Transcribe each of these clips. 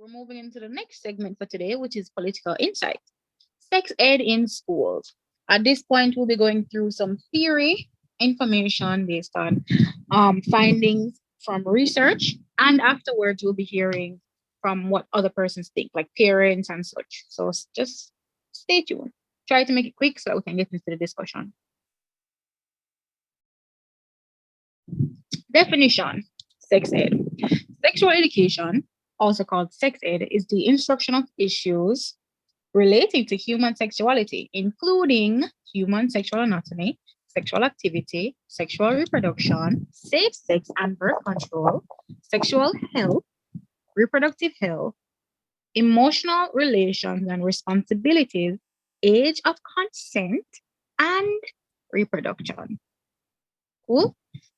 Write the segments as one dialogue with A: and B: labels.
A: We're moving into the next segment for today, which is political insight. Sex ed in schools. At this point, we'll be going through some theory information based on findings from research, and afterwards, we'll be hearing from what other persons think, like parents and such. So just stay tuned. Try to make it quick so that we can get into the discussion. Definition: sex ed. Sexual education, also called sex ed, is the instruction of issues relating to human sexuality, including human sexual anatomy, sexual activity, sexual reproduction, safe sex and birth control, sexual health, reproductive health, emotional relations and responsibilities, age of consent, and reproduction. Cool?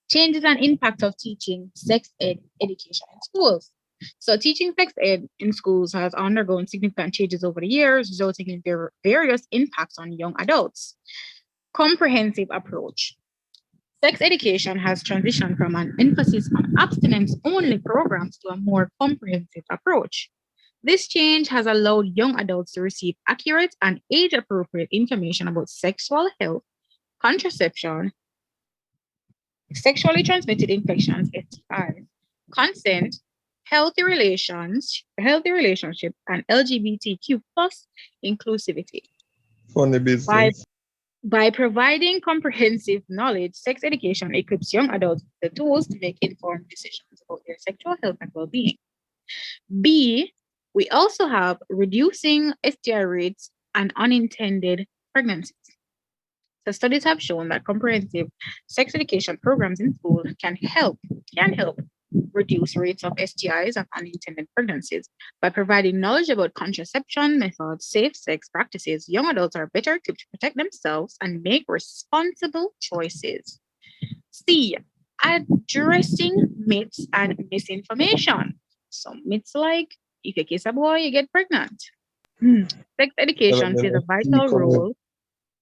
A: Changes and impact of teaching sex ed education in schools. So, teaching sex ed in schools has undergone significant changes over the years, resulting in various impacts on young adults. Comprehensive approach. Sex education has transitioned from an emphasis on abstinence only programs to a more comprehensive approach. This change has allowed young adults to receive accurate and age appropriate information about sexual health, contraception, sexually transmitted infections, STIs, consent, healthy relationship, and LGBTQ plus inclusivity.
B: Funny
A: By
B: business.
A: by providing comprehensive knowledge, sex education equips young adults with the tools to make informed decisions about their sexual health and well-being. B, we also have reducing STI rates and unintended pregnancies. So studies have shown that comprehensive sex education programs in schools can help reduce rates of STIs and unintended pregnancies. By providing knowledge about contraception methods, safe sex practices, young adults are better equipped to protect themselves and make responsible choices. C, addressing myths and misinformation. So myths like if you kiss a boy, you get pregnant. Sex
B: Tell
A: education plays
B: them
A: a
B: a
A: vital
B: peak on
A: role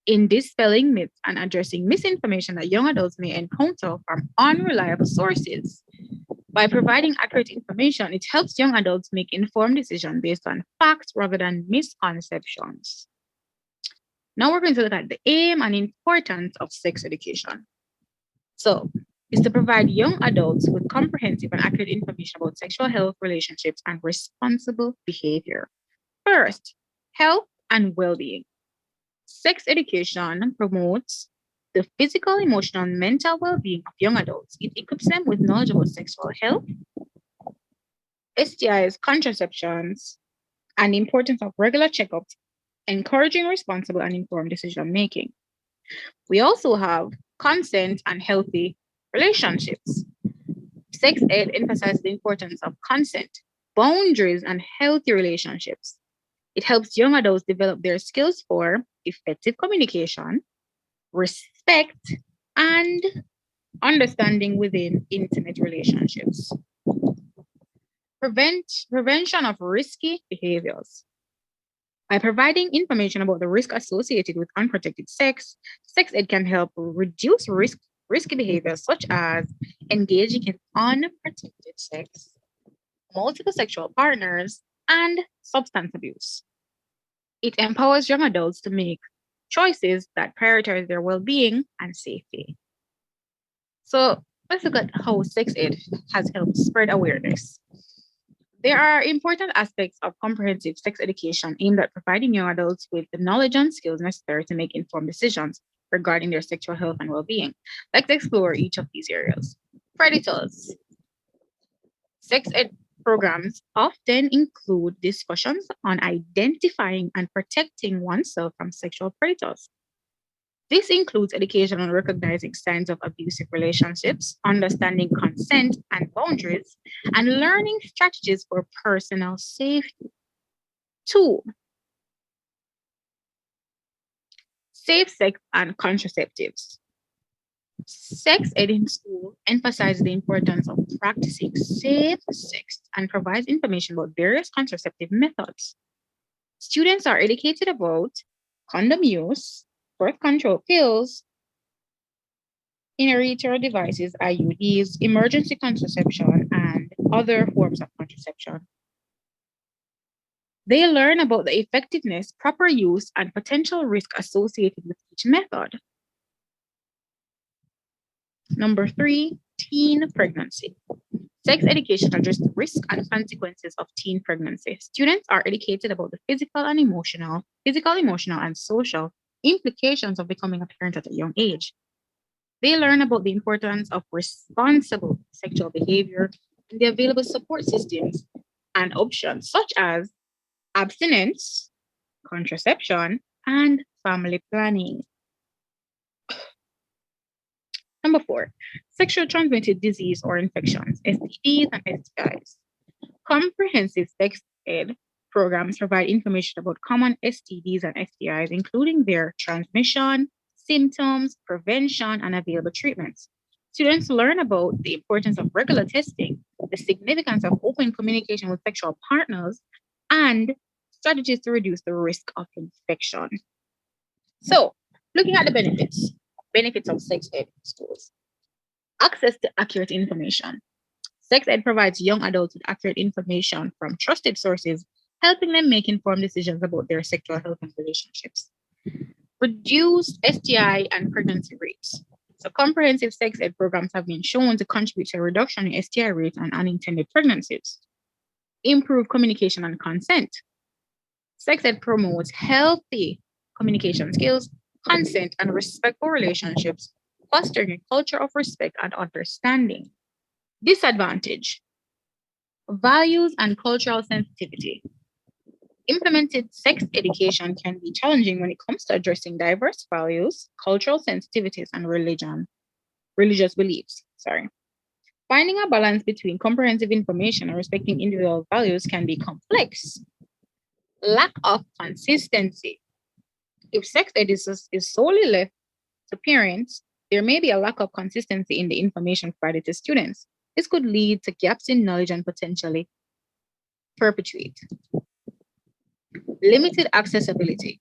A: in dispelling myths and addressing misinformation that young adults may encounter from unreliable sources. By providing accurate information, it helps young adults make informed decisions based on facts rather than misconceptions. Now we're going to look at the aim and importance of sex education. So, is to provide young adults with comprehensive and accurate information about sexual health, relationships, and responsible behavior. First, health and well-being. Sex education promotes the physical, emotional, and mental well being of young adults. It equips them with knowledge about sexual health, STIs, contraceptions, and the importance of regular checkups, encouraging responsible and informed decision making. We also have consent and healthy relationships. Sex ed emphasizes the importance of consent, boundaries, and healthy relationships. It helps young adults develop their skills for effective communication, respect, and understanding within intimate relationships. Prevention of risky behaviors. By providing information about the risk associated with unprotected sex, sex ed can help reduce risky behaviors such as engaging in unprotected sex, multiple sexual partners, and substance abuse. It empowers young adults to make choices that prioritize their well being and safety. So let's look at how sex ed has helped spread awareness. There are important aspects of comprehensive sex education aimed at providing young adults with the knowledge and skills necessary to make informed decisions regarding their sexual health and well being. Let's explore each of these areas. Predators. Sex ed programs often include discussions on identifying and protecting oneself from sexual predators. This includes education on recognizing signs of abusive relationships, understanding consent and boundaries, and learning strategies for personal safety. Two, safe sex and contraceptives. Sex ed in school emphasizes the importance of practicing safe sex and provides information about various contraceptive methods. Students are educated about condom use, birth control pills, inner uterine devices, IUDs, emergency contraception, and other forms of contraception. They learn about the effectiveness, proper use, and potential risk associated with each method. Number 3, teen pregnancy. Sex education addresses the risk and consequences of teen pregnancy. Students are educated about the physical, emotional, and social implications of becoming a parent at a young age. They learn about the importance of responsible sexual behavior and the available support systems and options such as abstinence, contraception, and family planning. Number 4, sexually transmitted disease or infections, STDs and STIs. Comprehensive sex ed programs provide information about common STDs and STIs, including their transmission, symptoms, prevention, and available treatments. Students learn about the importance of regular testing, the significance of open communication with sexual partners, and strategies to reduce the risk of infection. So, looking at the benefits of sex ed in schools. Access to accurate information. Sex ed provides young adults with accurate information from trusted sources, helping them make informed decisions about their sexual health and relationships. Reduce STI and pregnancy rates. So comprehensive sex ed programs have been shown to contribute to a reduction in STI rates and unintended pregnancies. Improve communication and consent. Sex ed promotes healthy communication skills, consent, and respectful relationships, fostering a culture of respect and understanding. Disadvantage: values and cultural sensitivity. Implemented sex education can be challenging when it comes to addressing diverse values, cultural sensitivities, and religious beliefs. Finding a balance between comprehensive information and respecting individual values can be complex. Lack of consistency. If sex ed is solely left to parents, there may be a lack of consistency in the information provided to students. This could lead to gaps in knowledge and potentially perpetuate. Limited accessibility.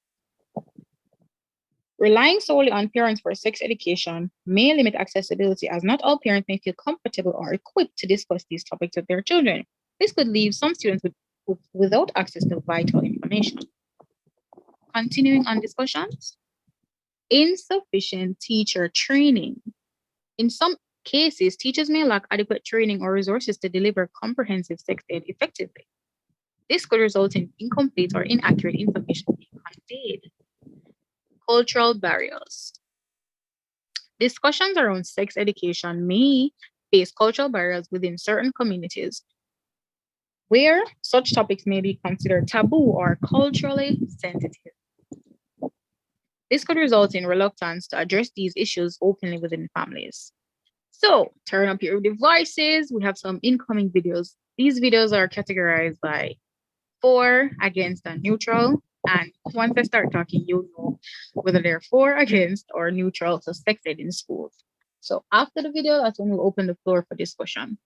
A: Relying solely on parents for sex education may limit accessibility, as not all parents may feel comfortable or equipped to discuss these topics with their children. This could leave some students without access to vital information. Continuing on discussions. Insufficient teacher training. In some cases, teachers may lack adequate training or resources to deliver comprehensive sex ed effectively. This could result in incomplete or inaccurate information being conveyed. Cultural barriers. Discussions around sex education may face cultural barriers within certain communities, where such topics may be considered taboo or culturally sensitive. This could result in reluctance to address these issues openly within families. So, turn up your devices. We have some incoming videos. These videos are categorized by for, against, and neutral. And once I start talking, you'll know whether they're for, against, or neutral to sex ed in schools. So after the video, that's when we'll open the floor for discussion.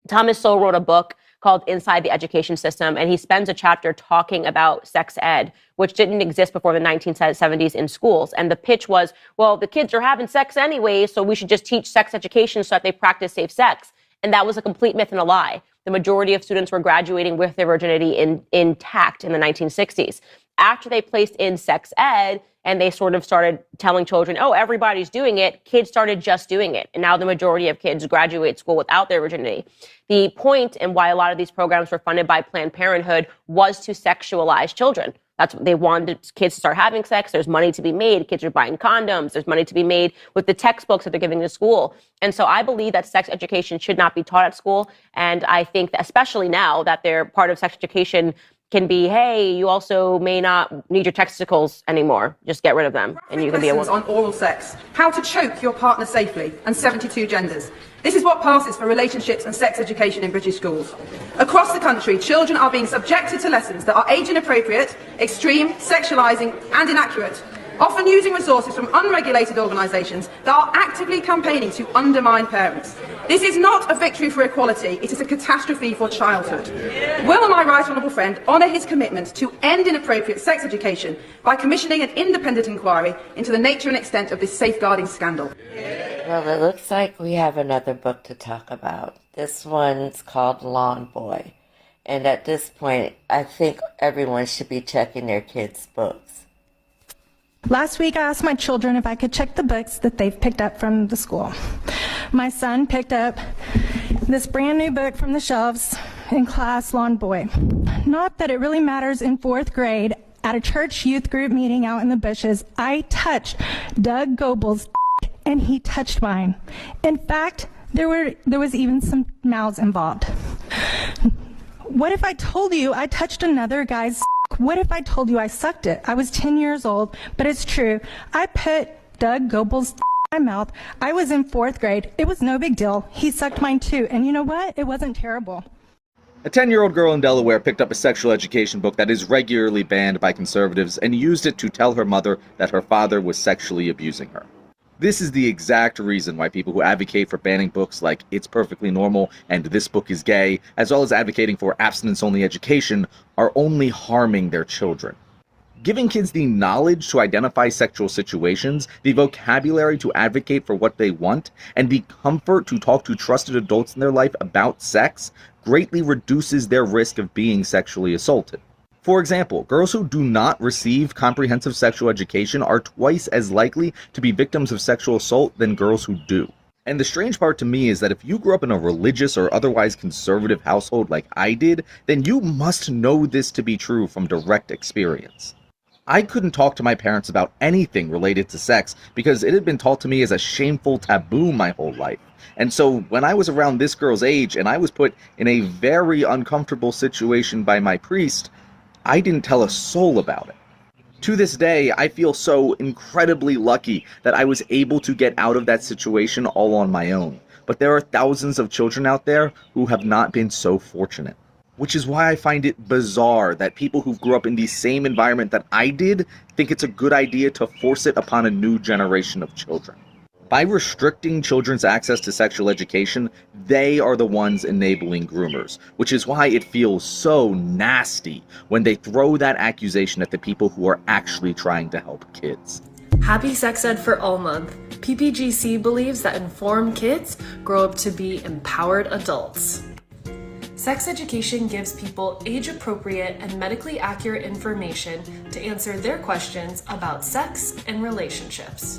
B: Thomas Sowell wrote a book called Inside the Education System, and he spends a chapter talking about sex ed, which didn't exist before the 1970s in schools. And the pitch was, well, the kids are having sex anyway, so we should just teach sex education so that they practice safe sex. And that was a complete myth and a lie. The majority of students were graduating with their virginity intact in the 1960s. After they placed in sex ed and they sort of started telling children, oh, everybody's doing it, kids started just doing it. And now the majority of kids graduate school without their virginity. The point and why a lot of these programs were funded by Planned Parenthood was to sexualize children. That's what they wanted kids to start having sex. There's money to be made. Kids are buying condoms. There's money to be made with the textbooks that they're giving to school. And so I believe that sex education should not be taught at school. And I think that especially now that they're part of sex education can be, hey, you also may not need your testicles anymore. Just get rid of them and you can be a woman.
C: On oral sex, how to choke your partner safely, and 72 genders. This is what passes for relationships and sex education in British schools. Across the country, children are being subjected to lessons that are age inappropriate, extreme, sexualising and inaccurate, often using resources from unregulated organisations that are actively campaigning to undermine parents. This is not a victory for equality, it is a catastrophe for childhood. Will my right honourable friend honour his commitment to end inappropriate sex education by commissioning an independent inquiry into the nature and extent of this safeguarding scandal?
D: Well, it looks like we have another book to talk about. This one's called Lawn Boy. And at this point, I think everyone should be checking their kids' books.
E: Last week, I asked my children if I could check the books that they've picked up from the school. My son picked up this brand new book from the shelves in class, Lawn Boy. Not that it really matters in 4th grade. At a church youth group meeting out in the bushes, I touched Doug Goebel's and he touched mine. In fact, there was even some mouths involved. What if I told you I touched another guy's? What if I told you I sucked it? I was 10 years old, but it's true. I put Doug Goebel's in my mouth. I was in 4th grade. It was no big deal. He sucked mine too. And you know what? It wasn't terrible.
F: A 10-year-old girl in Delaware picked up a sexual education book that is regularly banned by conservatives and used it to tell her mother that her father was sexually abusing her. This is the exact reason why people who advocate for banning books like It's Perfectly Normal and This Book is Gay, as well as advocating for abstinence-only education, are only harming their children. Giving kids the knowledge to identify sexual situations, the vocabulary to advocate for what they want, and the comfort to talk to trusted adults in their life about sex greatly reduces their risk of being sexually assaulted. For example, girls who do not receive comprehensive sexual education are twice as likely to be victims of sexual assault than girls who do. And the strange part to me is that if you grew up in a religious or otherwise conservative household like I did, then you must know this to be true from direct experience. I couldn't talk to my parents about anything related to sex because it had been taught to me as a shameful taboo my whole life. And so when I was around this girl's age and I was put in a very uncomfortable situation by my priest, I didn't tell a soul about it. To this day, I feel so incredibly lucky that I was able to get out of that situation all on my own. But there are thousands of children out there who have not been so fortunate. Which is why I find it bizarre that people who grew up in the same environment that I did think it's a good idea to force it upon a new generation of children. By restricting children's access to sexual education, they are the ones enabling groomers, which is why it feels so nasty when they throw that accusation at the people who are actually trying to help kids.
G: Happy Sex Ed for All Month. PPGC believes that informed kids grow up to be empowered adults. Sex education gives people age-appropriate and medically accurate information to answer their questions about sex and relationships.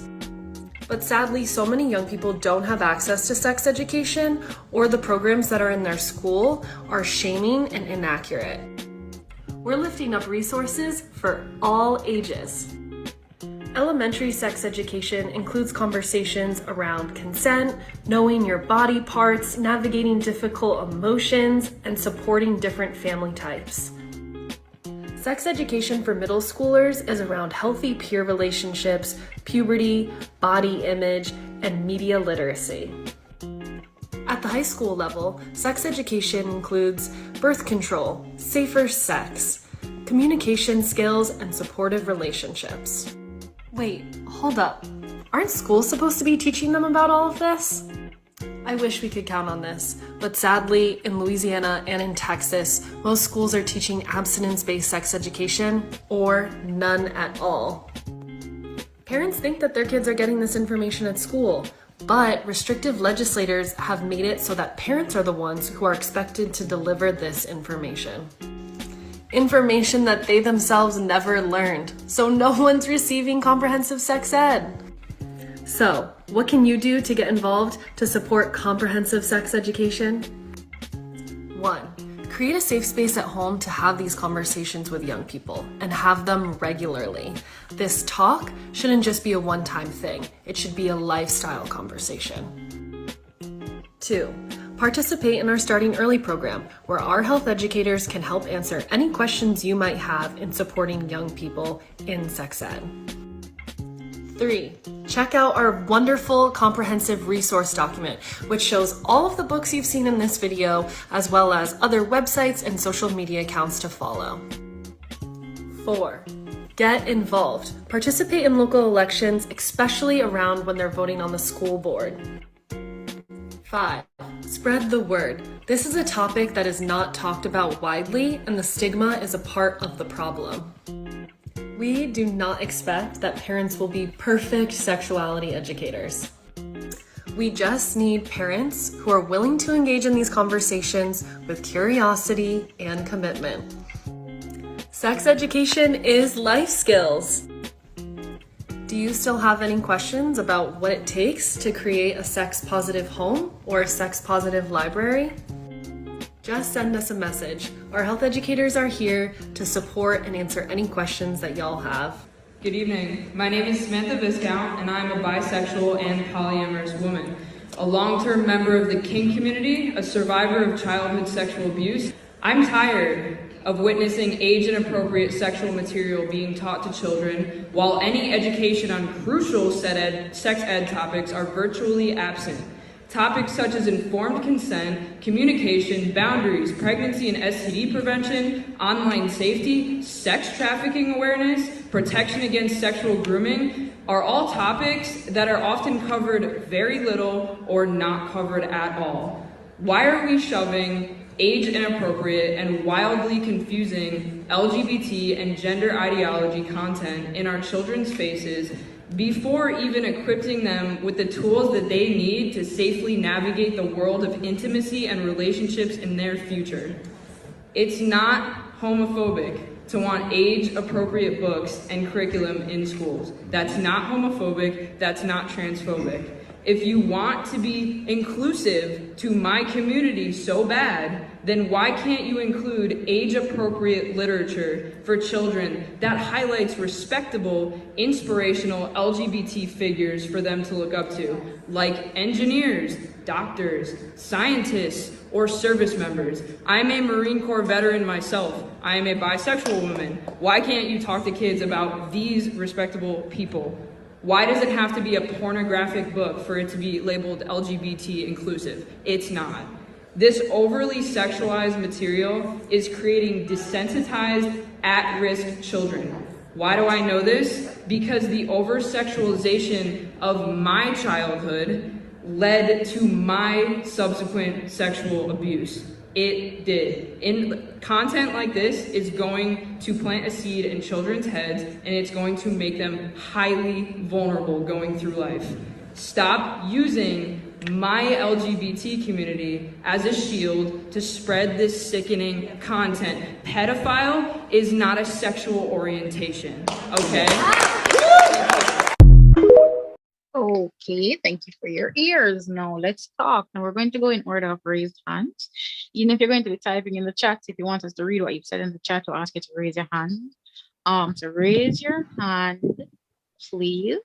G: But sadly, so many young people don't have access to sex education, or the programs that are in their school are shaming and inaccurate. We're lifting up resources for all ages. Elementary sex education includes conversations around consent, knowing your body parts, navigating difficult emotions, and supporting different family types. Sex education for middle schoolers is around healthy peer relationships, puberty, body image, and media literacy. At the high school level, sex education includes birth control, safer sex, communication skills, and supportive relationships. Wait, hold up. Aren't schools supposed to be teaching them about all of this? I wish we could count on this, but sadly, in Louisiana and in Texas, most schools are teaching abstinence-based sex education, or none at all. Parents think that their kids are getting this information at school, but restrictive legislators have made it so that parents are the ones who are expected to deliver this information. Information that they themselves never learned, so no one's receiving comprehensive sex ed. So, what can you do to get involved to support comprehensive sex education? 1. Create a safe space at home to have these conversations with young people and have them regularly. This talk shouldn't just be a one-time thing. It should be a lifestyle conversation. 2. Participate in our Starting Early program, where our health educators can help answer any questions you might have in supporting young people in sex ed. 3. Check out our wonderful comprehensive resource document, which shows all of the books you've seen in this video, as well as other websites and social media accounts to follow. 4. Get involved. Participate in local elections, especially around when they're voting on the school board. 5. Spread the word. This is a topic that is not talked about widely, and the stigma is a part of the problem. We do not expect that parents will be perfect sexuality educators. We just need parents who are willing to engage in these conversations with curiosity and commitment. Sex education is life skills. Do you still have any questions about what it takes to create a sex-positive home or a sex-positive library? Just send us a message. Our health educators are here to support and answer any questions that y'all have.
H: Good evening. My name is Samantha Viscount, and I'm a bisexual and polyamorous woman. A long-term member of the kink community, a survivor of childhood sexual abuse. I'm tired of witnessing age-inappropriate sexual material being taught to children, while any education on crucial sex ed topics are virtually absent. Topics such as informed consent, communication, boundaries, pregnancy and STD prevention, online safety, sex trafficking awareness, protection against sexual grooming are all topics that are often covered very little or not covered at all. Why are we shoving age-inappropriate and wildly confusing LGBT and gender ideology content in our children's faces before even equipping them with the tools that they need to safely navigate the world of intimacy and relationships in their future? It's not homophobic to want age-appropriate books and curriculum in schools. That's not homophobic, that's not transphobic. If you want to be inclusive to my community so bad, then why can't you include age-appropriate literature for children that highlights respectable, inspirational LGBT figures for them to look up to, like engineers, doctors, scientists, or service members? I'm a Marine Corps veteran myself. I am a bisexual woman. Why can't you talk to kids about these respectable people? Why does it have to be a pornographic book for it to be labeled LGBT inclusive? It's not. This overly sexualized material is creating desensitized, at-risk children. Why do I know this? Because the over-sexualization of my childhood led to my subsequent sexual abuse. It did. Content like this is going to plant a seed in children's heads, and it's going to make them highly vulnerable going through life. Stop using my LGBT community as a shield to spread this sickening content. Pedophile is not a sexual orientation, okay?
A: Okay, thank you for your ears. Now let's talk. Now we're going to go in order of raised hands. Even if you're going to be typing in the chat, if you want us to read what you've said in the chat, we'll ask you to raise your hand. So raise your hand, please.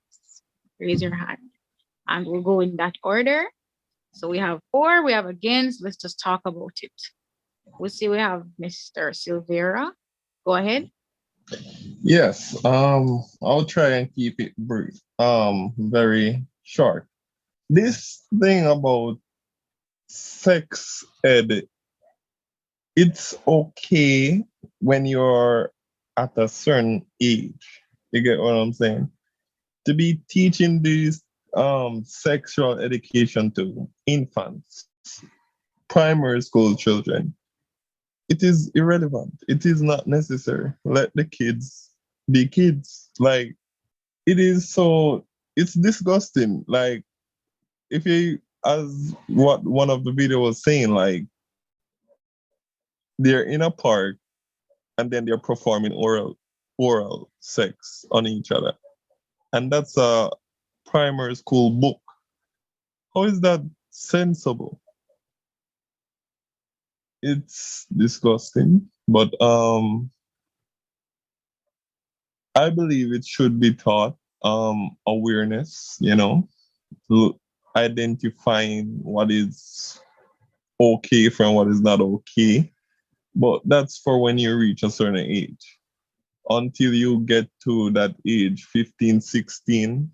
A: Raise your hand. And we'll go in that order. So we have 4, we have against. Let's just talk about it. We'll see, we have Mr. Silvera. Go ahead.
I: Yes, I'll try and keep it brief, very short. This thing about sex ed, it's okay when you're at a certain age. You get what I'm saying? To be teaching these sexual education to infants, primary school children, it is irrelevant. It is not necessary. Let the kids be kids. Like, it's disgusting. Like, if you, as what one of the video was saying, like, they're in a park and then they're performing oral sex on each other. And that's a primary school book. How is that sensible? It's disgusting, but I believe it should be taught awareness, identifying what is okay from what is not okay. But that's for when you reach a certain age. Until you get to that age, 15, 16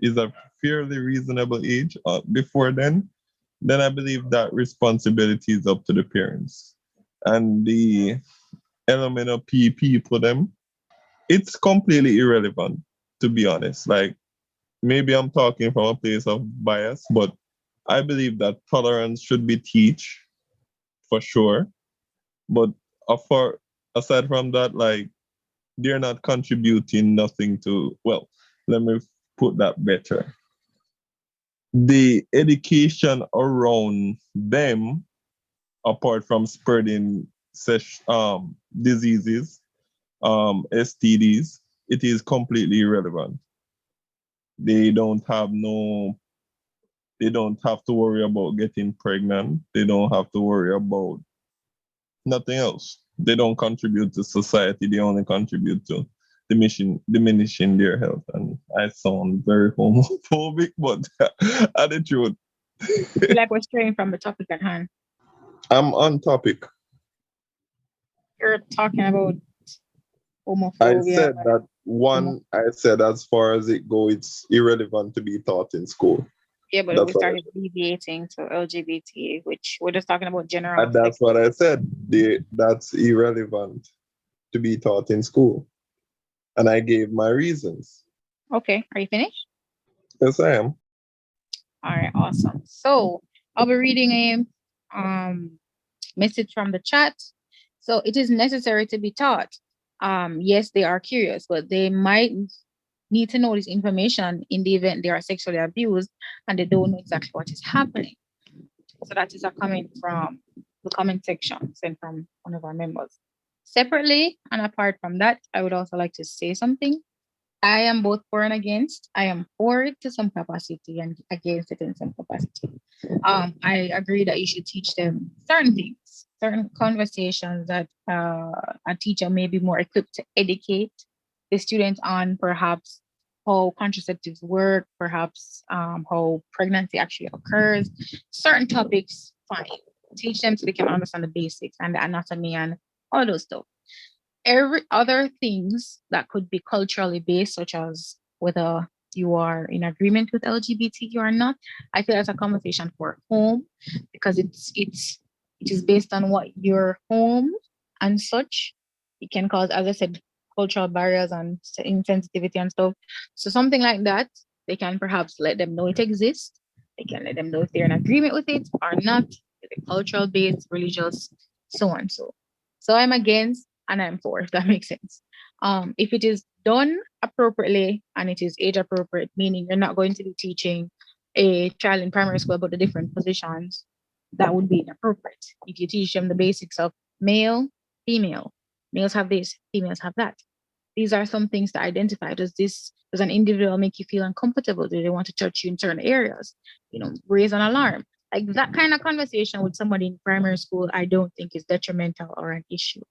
I: is a fairly reasonable age. Before then I believe that responsibility is up to the parents. And the element of PP for them, it's completely irrelevant, to be honest. Like, maybe I'm talking from a place of bias, but I believe that tolerance should be taught for sure. But aside from that, like, they're not contributing nothing to, well, let me put that better. the education around them, apart from spreading diseases, STDs, it is completely irrelevant. They don't have to worry about getting pregnant. They don't have to worry about nothing else. They don't contribute to society. They only contribute to diminishing their health. And I sound very homophobic, but are the truth.
A: I feel like we're straying from the topic at hand.
I: I'm on topic.
A: You're talking about homophobia.
I: I said that I said as far as it goes, it's irrelevant to be taught in school.
A: Yeah, but we started deviating to LGBT, which we're just talking about general.
I: And that's what I said. That's irrelevant to be taught in school. And I gave my reasons.
A: Okay, are you finished?
I: Yes, I am.
A: All right, awesome. So I'll be reading a message from the chat. So it is necessary to be taught. Yes, they are curious, but they might need to know this information in the event they are sexually abused and they don't know exactly what is happening. So that is a comment from the comment section sent from one of our members. Separately and apart from that, I would also like to say something. I am both for and against. I am for it to some capacity and against it in some capacity. I agree that you should teach them certain things, certain conversations that a teacher may be more equipped to educate the students on, perhaps how contraceptives work, perhaps how pregnancy actually occurs. Certain topics, fine. Teach them so they can understand the basics and the anatomy and all those stuff. Every other things that could be culturally based, such as whether you are in agreement with LGBTQ or not, I feel that's a conversation for home, because it is based on what your home and such. It can cause, as I said, cultural barriers and insensitivity and stuff. So something like that, they can perhaps let them know it exists. They can let them know if they're in agreement with it or not, with the cultural based, religious, so on so. So I'm against and I'm for, if that makes sense. If it is done appropriately and it is age appropriate, meaning you're not going to be teaching a child in primary school about the different positions, that would be inappropriate. If you teach them the basics of male, female, males have this, females have that. These are some things to identify. Does an individual make you feel uncomfortable? Do they want to touch you in certain areas? Raise an alarm. Like that kind of conversation with somebody in primary school, I don't think is detrimental or an issue,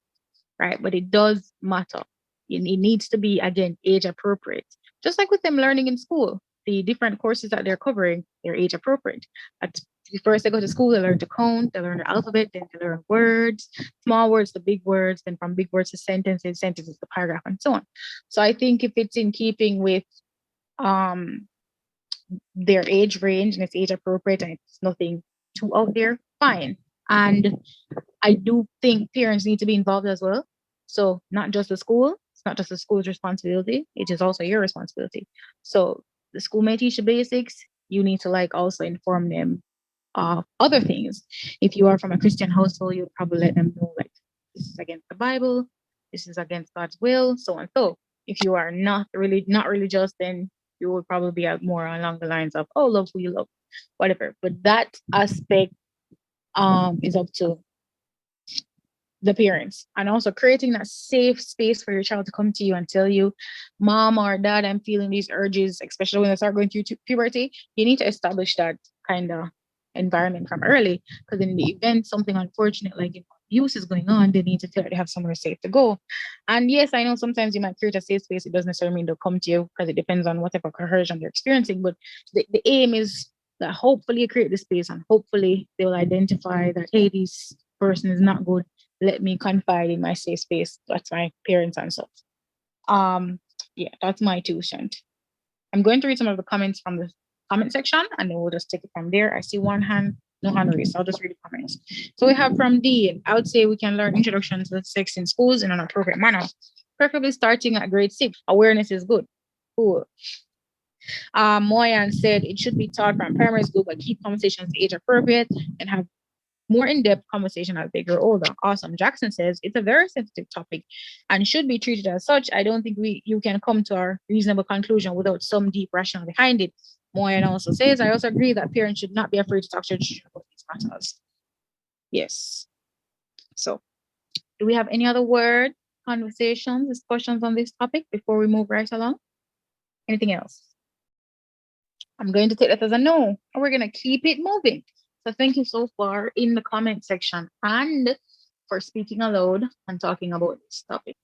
A: right? But it does matter. It needs to be, again, age appropriate. Just like with them learning in school, the different courses that they're covering, they're age appropriate. First they go to school, they learn to count, they learn the alphabet, then they learn words, small words to big words, then from big words to sentences to paragraph, and so on. So I think if it's in keeping with their age range and it's age appropriate and it's nothing too out there, fine. And I do think parents need to be involved as well. So not just the school, it's not just the school's responsibility, it is also your responsibility. So the school may teach the basics, you need to also inform them of other things. If you are from a Christian household, you'll probably let them know this is against the Bible, this is against God's will, so on. So if you are not religious, then you will probably be more along the lines of, oh, love who you love, whatever. But that aspect is up to the parents, and also creating that safe space for your child to come to you and tell you, mom or dad, I'm feeling these urges, especially when they start going through puberty. You need to establish that kind of environment from early, because in the event something unfortunate like abuse is going on, they need to feel like they have somewhere safe to go. And yes, I know sometimes you might create a safe space. It doesn't necessarily mean they'll come to you, because it depends on what type of coercion they're experiencing. But the aim is that hopefully you create the space and hopefully they will identify that, hey, this person is not good. Let me confide in my safe space. That's my parents and stuff. Yeah, that's my 2 cents. I'm going to read some of the comments from the comment section and then we'll just take it from there. I see one hand, no hand raised, so I'll just read the comments. So we have from D, I would say we can learn introduction to sex in schools in an appropriate manner, preferably starting at grade 6. Awareness is good. Cool. Moyan said it should be taught from primary school, but keep conversations age appropriate and have more in-depth conversation as they grow older. Awesome. Jackson says it's a very sensitive topic and should be treated as such. I don't think you can come to a reasonable conclusion without some deep rationale behind it. Moyen also says, I also agree that parents should not be afraid to talk to their children about these matters. Yes. So, do we have any other word, conversations, discussions on this topic before we move right along? Anything else? I'm going to take that as a no, and we're going to keep it moving. So thank you so far in the comment section and for speaking aloud and talking about this topic.